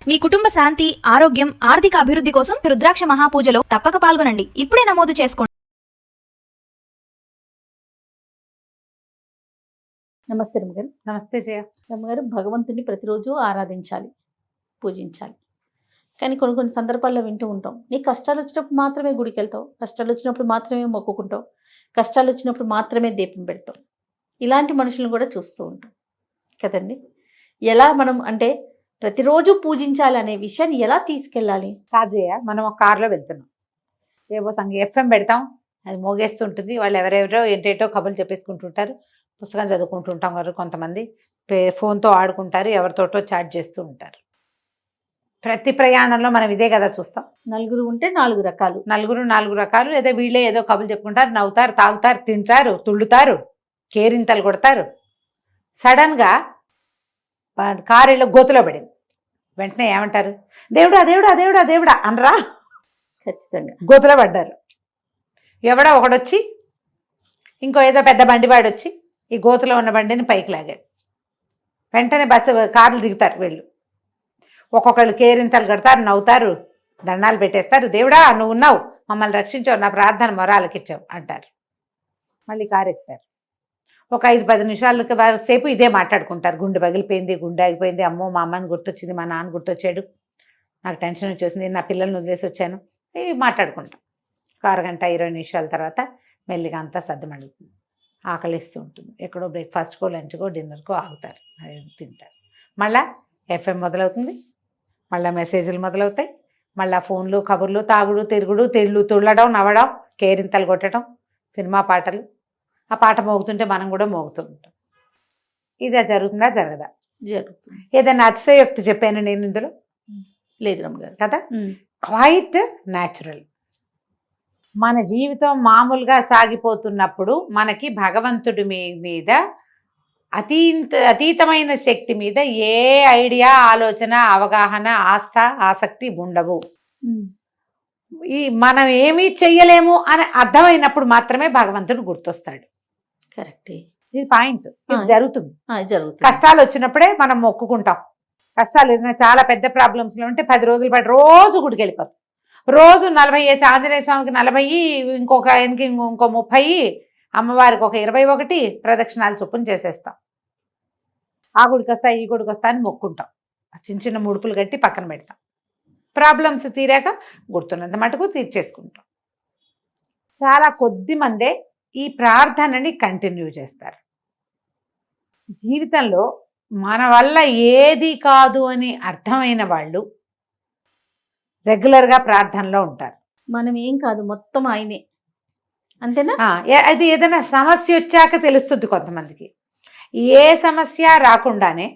మీ కుటుంబ శాంతి, ఆరోగ్యం, ఆర్థిక అభివృద్ధి కోసం రుద్రాక్ష మహాపూజలో తప్పక పాల్గొనండి. ఇప్పుడే నమోదు చేసుకోండి. నమస్తే రమ్మగారు. నమస్తే జయ. రమ్మగారు, భగవంతుని ప్రతిరోజు ఆరాధించాలి, పూజించాలి. కానీ కొన్ని సందర్భాల్లో వింటూ ఉంటాం, నీ కష్టాలు వచ్చినప్పుడు మాత్రమే గుడికి వెళ్తావు, కష్టాలు వచ్చినప్పుడు మాత్రమే మొక్కుకుంటావు, కష్టాలు వచ్చినప్పుడు మాత్రమే దీపం పెడతావు. ఇలాంటి మనుషులను కూడా చూస్తూ ఉంటాం కదండి. ఎలా మనం అంటే ప్రతిరోజు పూజించాలి అనే విషయాన్ని ఎలా తీసుకెళ్ళాలి? కాదు జయ, మనం ఒక కారులో వెళ్తున్నాం, ఏవో ఎఫ్ఎం పెడతాం, అది మోగేస్తుంటుంది. వాళ్ళు ఎవరెవరో ఏంటేటో కబుర్లు చెప్పేసుకుంటుంటారు, పుస్తకం చదువుకుంటుంటాం. వారు కొంతమంది ఫోన్తో ఆడుకుంటారు, ఎవరితోటో చాట్ చేస్తూ ఉంటారు. ప్రతి ప్రయాణంలో మనం ఇదే కదా చూస్తాం. నలుగురు ఉంటే నాలుగు రకాలు, నాలుగు రకాలు. లేదా వీళ్ళే ఏదో కబుర్లు చెప్పుకుంటారు, నవ్వుతారు, తాగుతారు, తింటారు, తుళ్ళుతారు, కేరింతలు కొడతారు. సడన్గా కారులో గోతులో పడింది, వెంటనే ఏమంటారు? దేవుడా దేవుడా దేవుడా దేవుడా అనరా? ఖచ్చితంగా గోతులో పడ్డారు. ఎవడో ఒకడొచ్చి, ఇంకో ఏదో పెద్ద బండివాడు వచ్చి ఈ గోతులో ఉన్న బండిని పైకి లాగాడు. వెంటనే కార్లు దిగుతారు వీళ్ళు. ఒక్కొక్కళ్ళు కేరింతలు కడతారు, నవ్వుతారు, దండాలు పెట్టేస్తారు. దేవుడా నువ్వు ఉన్నావు, మమ్మల్ని రక్షించావు, నా ప్రార్థన మొరాలకిచ్చావు అంటారు. మళ్ళీ కారు ఎక్కుతారు. ఒక 5-10 నిమిషాలకి సేపు ఇదే మాట్లాడుకుంటారు. గుండె పగిలిపోయింది, గుండె ఆగిపోయింది, అమ్మో మా అమ్మని గుర్తొచ్చింది, మా నాన్న గుర్తొచ్చాడు, నాకు టెన్షన్ వచ్చేసింది, నా పిల్లల్ని వదిలేసి వచ్చాను, ఇవి మాట్లాడుకుంటాం. ఒక అరగంట 20 నిమిషాల తర్వాత మెల్లిగా అంతా సర్దుమడుగుతుంది, ఆకలిస్తూ ఉంటుంది. ఎక్కడో బ్రేక్ఫాస్ట్కో, లంచ్కో, డిన్నర్కో ఆగుతారు, అది తింటారు. మళ్ళీ ఎఫ్ఎం మొదలవుతుంది, మళ్ళీ మెసేజ్లు మొదలవుతాయి, మళ్ళీ ఫోన్లు, కబుర్లు, తాగుడు, తిరుగుడు, తుళ్ళడం, నవ్వడం, కేరింతలు కొట్టడం, సినిమా పాటలు. ఆ పాట మోగుతుంటే మనం కూడా మోగుతూ ఉంటాం. ఇది జరుగుతుందా జరగదా? జరుగుతుంది. ఏదైనా అతిశయోక్తి చెప్పాను నేను ఇందులో? లేదు రమ్మగారు కదా, క్వైట్ న్యాచురల్. మన జీవితం మామూలుగా సాగిపోతున్నప్పుడు మనకి భగవంతుడి మీద అతీతమైన శక్తి మీద ఏ ఐడియా, ఆలోచన, అవగాహన, ఆసక్తి ఉండవు. మనం ఏమీ చెయ్యలేము అని అర్థమైనప్పుడు మాత్రమే భగవంతుడు గుర్తొస్తాడు. కరెక్ట్. ఇది పాయింట్. ఇది జరుగుతుంది. కష్టాలు వచ్చినప్పుడే మనం మొక్కుకుంటాం. కష్టాలు ఏదైనా చాలా పెద్ద ప్రాబ్లమ్స్లో ఉంటే 10 రోజులు పాటు రోజు గుడికి వెళ్ళిపోతాం. రోజు 40 వేసి ఆంజనేయ స్వామికి 40, ఇంకొక ఆయనకి ఇంకో 30, అమ్మవారికి ఒక 21 ప్రదక్షిణాలు చొప్పున చేసేస్తాం. ఆ గుడికి వస్తా, ఈ గుడికి వస్తా అని మొక్కుంటాం. చిన్న చిన్న ముడుపులు కట్టి పక్కన పెడతాం. ప్రాబ్లమ్స్ తీరాక గుర్తున్నంత మటుకు తీర్చేసుకుంటాం. చాలా కొద్ది మందే ఈ ప్రార్థనని కంటిన్యూ చేస్తారు. జీవితంలో మన వల్ల ఏది కాదు అని అర్థమైన వాళ్ళు రెగ్యులర్గా ప్రార్థనలో ఉంటారు. మనం ఏం కాదు, మొత్తం ఆయనే, అంతేనా? అది ఏదైనా సమస్య వచ్చాక తెలుస్తుంది కొంతమందికి. ఏ సమస్య రాకుండానే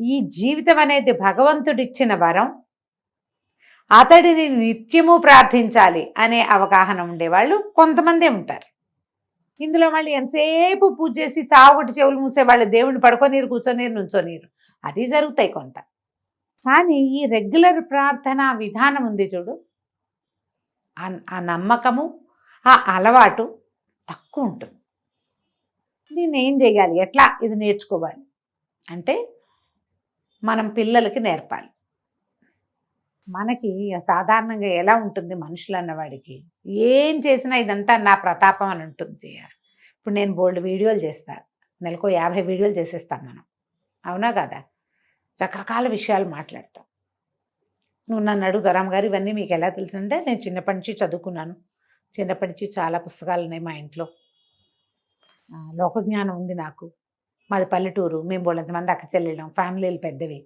ఈ జీవితం అనేది భగవంతుడిచ్చిన వరం, అతడిని నిత్యము ప్రార్థించాలి అనే అవగాహన ఉండేవాళ్ళు కొంతమందే ఉంటారు. ఇందులో మళ్ళీ ఎంతసేపు పూజ చేసి చావుగొట్టి చెవులు మూసేవాళ్ళు దేవుడిని పడుకోనీరు, కూర్చోనీరు, నుంచోనీరు, అది జరుగుతాయి కొంత. కానీ ఈ రెగ్యులర్ ప్రార్థన విధానం ఉంది చూడు, ఆ నమ్మకము, ఆ అలవాటు తక్కువ ఉంటుంది. దీన్ని ఏం చేయాలి, ఎట్లా ఇది నేర్చుకోవాలి అంటే మనం పిల్లలకి నేర్పాలి. మనకి సాధారణంగా ఎలా ఉంటుంది, మనుషులు అన్నవాడికి ఏం చేసినా ఇదంతా నా ప్రతాపం అని ఉంటుంది. ఇప్పుడు నేను బోల్డ్ వీడియోలు చేస్తాను, నెలకు 50 వీడియోలు చేసేస్తాం మనం, అవునా కదా? రకరకాల విషయాలు మాట్లాడతాం. నువ్వు నన్ను అడుగు రామగారు ఇవన్నీ మీకు ఎలా తెలుసంటే, నేను చిన్నప్పటి నుంచి చదువుకున్నాను, చిన్నప్పటి నుంచి చాలా పుస్తకాలు ఉన్నాయి మా ఇంట్లో, లోకజ్ఞానం ఉంది నాకు, మాది పల్లెటూరు, మేము బోళ్ళంతమంది అక్క చెల్లెళ్ళం, ఫ్యామిలీలు పెద్దవి,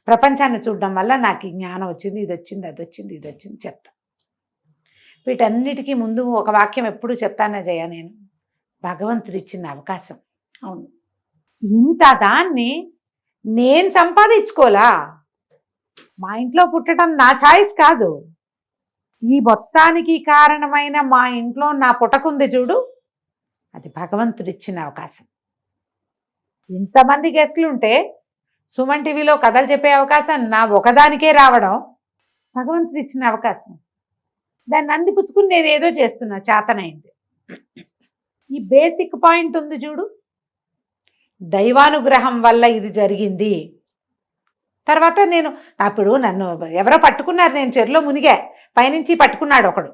ప్రపంచాన్ని చూడడం వల్ల నాకు ఈ జ్ఞానం వచ్చింది, ఇది వచ్చింది, అది వచ్చింది, ఇది వచ్చింది చెప్తా. వీటన్నిటికీ ముందు ఒక వాక్యం ఎప్పుడు చెప్తానే జయ, నేను భగవంతుడు ఇచ్చిన అవకాశం. అవును, ఇంత దాన్ని నేను సంపాదించుకోలా, మా ఇంట్లో పుట్టడం నా ఛాయిస్ కాదు, ఈ మొత్తానికి కారణమైన మా ఇంట్లో నా పుటకుంది చూడు, అది భగవంతుడు ఇచ్చిన అవకాశం. ఇంతమంది గెస్టులు ఉంటే సుమన్ టీవీలో కథలు చెప్పే అవకాశం నా ఒకదానికే రావడం భగవంతుడు ఇచ్చిన అవకాశం. దాన్ని అందిపుచ్చుకుని నేను ఏదో చేస్తున్నా, చేతనైంది. ఈ బేసిక్ పాయింట్ ఉంది చూడు, దైవానుగ్రహం వల్ల ఇది జరిగింది, తర్వాత నేను అప్పుడు నన్ను ఎవరో పట్టుకున్నారు, నేను చెరులో మునిగా, పైనుంచి పట్టుకున్నాడు ఒకడు,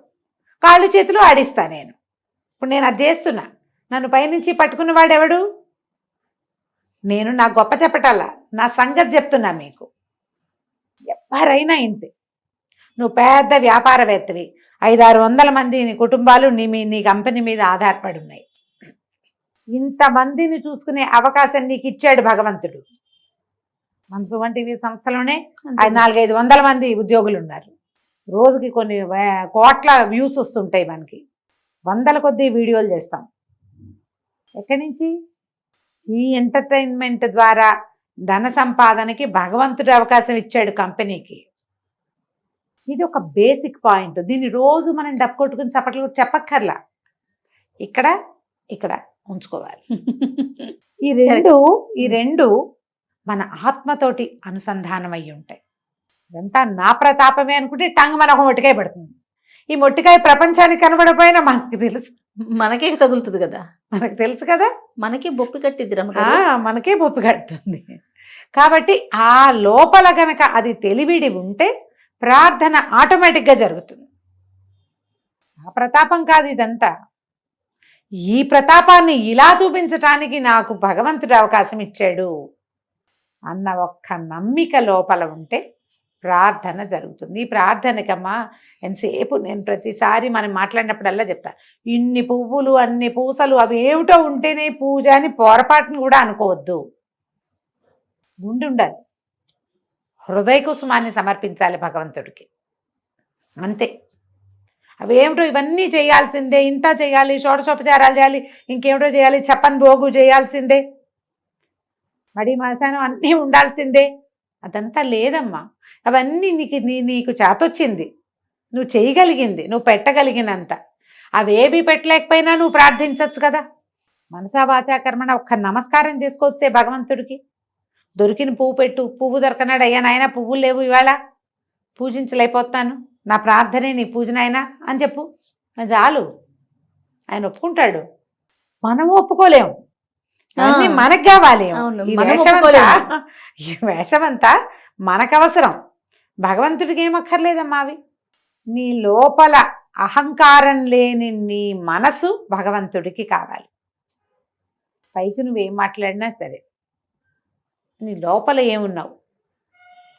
కాళ్ళు చేతులు ఆడిస్తా నేను. ఇప్పుడు నేను అది చేస్తున్నా, నన్ను పైనుంచి పట్టుకున్నవాడు ఎవడు? నేను నా గొప్ప చెప్పటాల, నా సంగతి చెప్తున్నా మీకు. ఎవరైనా ఇంతే. నువ్వు పెద్ద వ్యాపారవేత్తవి, 500-600 మంది నీ కుటుంబాలు నీ కంపెనీ మీద ఆధారపడి ఉన్నాయి. ఇంతమందిని చూసుకునే అవకాశం నీకు ఇచ్చాడు భగవంతుడు. మన సుమన్ టీవీ సంస్థలోనే 400-500 మంది ఉద్యోగులు ఉన్నారు. రోజుకి కొన్ని కోట్ల వ్యూస్ వస్తుంటాయి మనకి, 100ల కొద్దీ వీడియోలు చేస్తాం. ఎక్కడి నుంచి? ఈ ఎంటర్టైన్మెంట్ ద్వారా ధన సంపాదనకి భగవంతుడు అవకాశం ఇచ్చాడు కంపెనీకి. ఇది ఒక బేసిక్ పాయింట్. దీన్ని రోజు మనం డబ్బు కొట్టుకుని చప్పట్లు చెప్పక్కర్లా, ఇక్కడ ఇక్కడ ఉంచుకోవాలి. ఈ రెండు మన ఆత్మతోటి అనుసంధానం అయ్యి ఉంటాయి. ఇదంతా నా ప్రతాపమే అనుకుంటే టంగ్ మన ఒక మొట్టికాయ పడుతుంది. ఈ మొట్టికాయ ప్రపంచానికి కనబడపోయినా మనకి తెలుసు, మనకే తగులుతుంది కదా, మనకు తెలుసు కదా, మనకే బొప్పి కట్టిద్ది మనకే బొప్పి కడుతుంది. కాబట్టి ఆ లోపల గనక అది తెలివిడి ఉంటే ప్రార్థన ఆటోమేటిక్గా జరుగుతుంది. ఆ ప్రతాపం కాదు ఇదంతా. ఈ ప్రతాపాన్ని ఇలా చూపించటానికి నాకు భగవంతుడు అవకాశం ఇచ్చాడు అన్న ఒక్క నమ్మిక లోపల ఉంటే ప్రార్థన జరుగుతుంది. ఈ ప్రార్థనకమ్మా ఎంతసేపు నేను ప్రతిసారి మనం మాట్లాడినప్పుడల్లా చెప్తా, ఇన్ని పువ్వులు అన్ని పూసలు అవి ఏమిటో ఉంటేనే పూజ అని పొరపాటును కూడా అనుకోవద్దు. ఉండాలి, హృదయ కుసుమాన్ని సమర్పించాలి భగవంతుడికి, అంతే. అవేమిటో ఇవన్నీ చేయాల్సిందే, ఇంత చేయాలి, షోడశోపచారాలు చేయాలి, ఇంకేమిటో చేయాలి, చప్పన్ భోగు చేయాల్సిందే, మడి మసానం అన్నీ ఉండాల్సిందే, అదంతా లేదమ్మా. అవన్నీ నీకు చేతొచ్చింది, నువ్వు చేయగలిగింది, నువ్వు పెట్టగలిగినంత. అవేవి పెట్టలేకపోయినా నువ్వు ప్రార్థించవచ్చు కదా. మనసా వాచా కర్మణ ఒక్క నమస్కారం చేసుకోవచ్చే భగవంతుడికి. దొరికిన పువ్వు పెట్టు, పువ్వు దొరకనాడు, అయ్యా నాయన పువ్వులు లేవు ఇవాళ, పూజించలేకపోతాను, నా ప్రార్థనే నీ పూజనైనా అని చెప్పు, చాలు. ఆయన ఒప్పుకుంటాడు. మనం ఒప్పుకోలేము, అన్నీ మనకు కావాలి. ఈ వేషమంతా మనకు అవసరం, భగవంతుడికి ఏమక్కర్లేదమ్మా. అవి నీ లోపల అహంకారం లేని నీ మనసు భగవంతుడికి కావాలి. పైకి నువ్వేం మాట్లాడినా సరే, నీ లోపల ఏమున్నావు,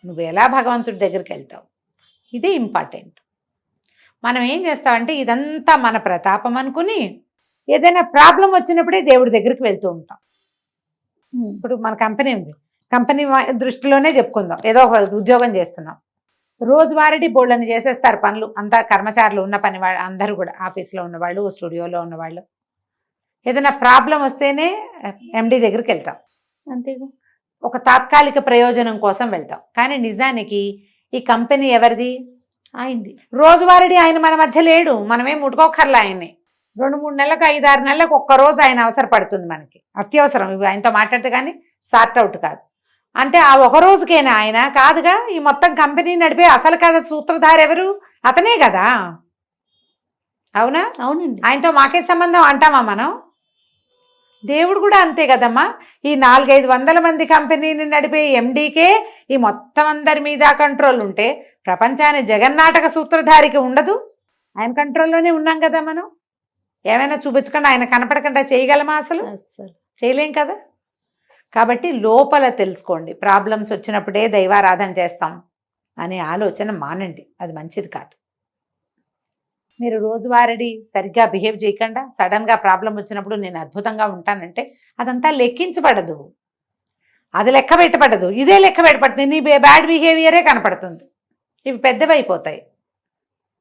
నువ్వు ఎలా భగవంతుడి దగ్గరికి వెళ్తావు, ఇదే ఇంపార్టెంట్. మనం ఏం చేస్తామంటే ఇదంతా మన ప్రతాపం అనుకుని ఏదైనా ప్రాబ్లం వచ్చినప్పుడే దేవుడి దగ్గరికి వెళ్తూ ఉంటాం. ఇప్పుడు మన కంపెనీ ఉంది, కంపెనీ దృష్టిలోనే చెప్పుకుందాం, ఏదో ఒక ఉద్యోగం చేస్తున్నాం, రోజువారీ బోళ్ళని చేసేస్తారు పనులు అంతా, కర్మచారులు ఉన్న పని అందరూ కూడా, ఆఫీస్లో ఉన్నవాళ్ళు, స్టూడియోలో ఉన్నవాళ్ళు. ఏదైనా ప్రాబ్లం వస్తేనే ఎండి దగ్గరికి వెళ్తాం, అంతేగా, ఒక తాత్కాలిక ప్రయోజనం కోసం వెళ్తాం. కానీ నిజానికి ఈ కంపెనీ ఎవరిది? అయింది. రోజువారీ ఆయన మన మధ్య లేడు, మనమేం ముట్టుకోకర్లా ఆయన్ని. 2-3 నెలలకు 5-6 నెలలకు ఒక్కరోజు ఆయన అవసరపడుతుంది మనకి, అత్యవసరం. ఇవి ఆయనతో మాట్లాడితే కానీ సార్ట్ అవుట్ కాదు. అంటే ఆ ఒక రోజుకేనా ఆయన? కాదుగా. ఈ మొత్తం కంపెనీ నడిపే అసలు కదా సూత్రధారి ఎవరు? అతనే కదా. అవునా? అవునండి. ఆయనతో మాకే సంబంధం అంటామా మనం? దేవుడు కూడా అంతే కదమ్మా. ఈ 400-500 మంది కంపెనీని నడిపే ఎండీకే ఈ మొత్తం అందరి మీద కంట్రోల్ ఉంటే ప్రపంచాన్ని జగన్నాటక సూత్రధారికి ఉండదు? ఆయన కంట్రోల్లోనే ఉన్నాం కదా మనం. ఏమైనా చూపించకుండా ఆయన కనపడకుండా చేయగలమా? అసలు చేయలేం కదా. కాబట్టి లోపల తెలుసుకోండి. ప్రాబ్లమ్స్ వచ్చినప్పుడే దైవారాధన చేస్తాం అనే ఆలోచన మానండి, అది మంచిది కాదు. మీరు రోజువారీ సరిగ్గా బిహేవ్ చేయకుండా సడన్గా ప్రాబ్లం వచ్చినప్పుడు నేను అద్భుతంగా ఉంటానంటే అదంతా లెక్కించబడదు, అది లెక్క పెట్టబడదు, ఇదే లెక్క పెట్టబడుతుంది. నీ బ్యాడ్ బిహేవియరే కనపడుతుంది. ఇవి పెద్దవైపోతాయి,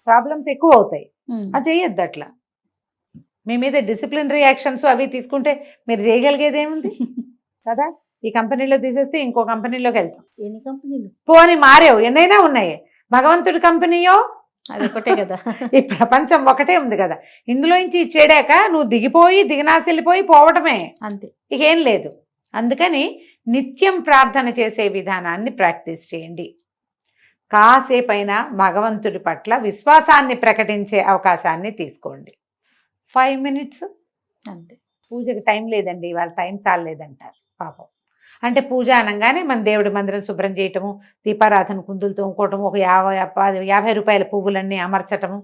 ప్రాబ్లమ్స్ ఎక్కువ అవుతాయి. అది చేయొద్దు అట్లా. మీ మీద డిసిప్లినరీ యాక్షన్స్ అవి తీసుకుంటే మీరు చేయగలిగేది ఏముంది కదా. ఈ కంపెనీలో తీసేస్తే ఇంకో కంపెనీలోకి వెళ్తాం. ఎన్ని కంపెనీలు పోని మారేవు, ఎన్నైనా ఉన్నాయి. భగవంతుడి కంపెనీయో అది ఒకటే కదా. ఈ ప్రపంచం ఒకటే ఉంది కదా. ఇందులోంచి చెడాక నువ్వు దిగినాసిల్లిపోయి పోవటమే, అంతే, ఇకేం లేదు. అందుకని నిత్యం ప్రార్థన చేసే విధానాన్ని ప్రాక్టీస్ చేయండి. కాసేపైనా భగవంతుడి పట్ల విశ్వాసాన్ని ప్రకటించే అవకాశాన్ని తీసుకోండి. 5 minutes అంతే. పూజకి టైం లేదండి, వాళ్ళ టైం చాలేదంటారు పాపం. అంటే పూజ అనగానే మన దేవుడి మందిరం శుభ్రం చేయటము, దీపారాధన కుందులు తోముకోవటము, ఒక 50 రూపాయల పువ్వులన్నీ అమర్చటము,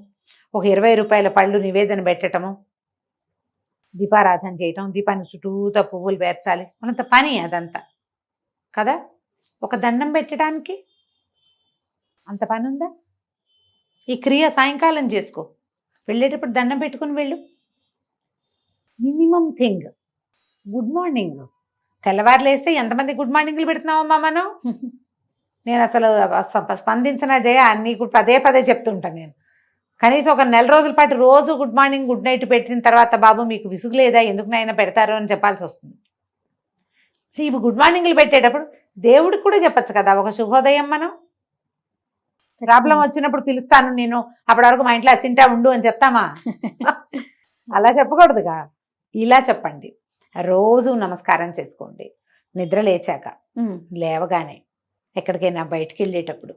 ఒక 20 రూపాయల పళ్ళు నివేదన పెట్టటము, దీపారాధన చేయటం, దీపానికి చుట్టూతా పువ్వులు పేర్చాలి, మనంత పని అదంతా కదా. ఒక దండం పెట్టడానికి అంత పని ఉందా? ఈ క్రియ సాయంకాలం చేసుకో, వెళ్ళేటప్పుడు దండం పెట్టుకుని వెళ్ళు. Minimum thing good morning. తెల్లవారు లేస్తే ఎంతమంది గుడ్ మార్నింగ్లు పెడుతున్నావమ్మా మనం? నేను అసలు స్పందించిన జయ నీకు పదే పదే చెప్తుంటాను నేను. కనీసం ఒక నెల రోజుల పాటు రోజు గుడ్ మార్నింగ్ గుడ్ నైట్ పెట్టిన తర్వాత బాబు మీకు విసుగు లేదా, ఎందుకు నైనా పెడతారు అని చెప్పాల్సి వస్తుంది. ఇవి గుడ్ మార్నింగ్లు పెట్టేటప్పుడు దేవుడికి కూడా చెప్పచ్చు కదా ఒక శుభోదయం. మనం ప్రాబ్లం వచ్చినప్పుడు పిలుస్తాను నేను, అప్పటి వరకు మా ఇంట్లో అసింటా ఉండు అని చెప్తామా? అలా చెప్పకూడదుగా, ఇలా చెప్పండి. రోజు నమస్కారం చేసుకోండి. నిద్ర లేచాక, లేవగానే, ఎక్కడికైనా బయటికి వెళ్ళేటప్పుడు,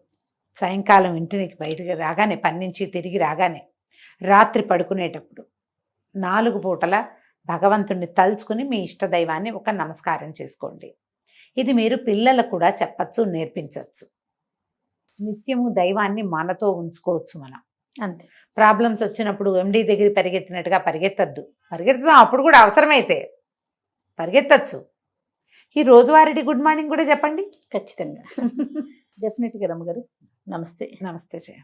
సాయంకాలం ఇంటికి బయటికి రాగానే, పని నుంచి తిరిగి రాగానే, రాత్రి పడుకునేటప్పుడు 4 పూటల భగవంతుణ్ణి తలుచుకుని మీ ఇష్టదైవాన్ని ఒక నమస్కారం చేసుకోండి. ఇది మీరు పిల్లలకు కూడా చెప్పచ్చు, నేర్పించవచ్చు. నిత్యము దైవాన్ని మనతో ఉంచుకోవచ్చు మనం. అంతే. ప్రాబ్లమ్స్ వచ్చినప్పుడు ఎండి దగ్గర పరిగెత్తినట్టుగా పరిగెత్తద్దు. పరిగెత్తుదాం అప్పుడు కూడా, అవసరమైతే పరిగెత్తచ్చు. ఈ రోజువారీ గుడ్ మార్నింగ్ కూడా చెప్పండి. ఖచ్చితంగా. డెఫినెట్గా రమ్మగారు. నమస్తే. నమస్తే జయ.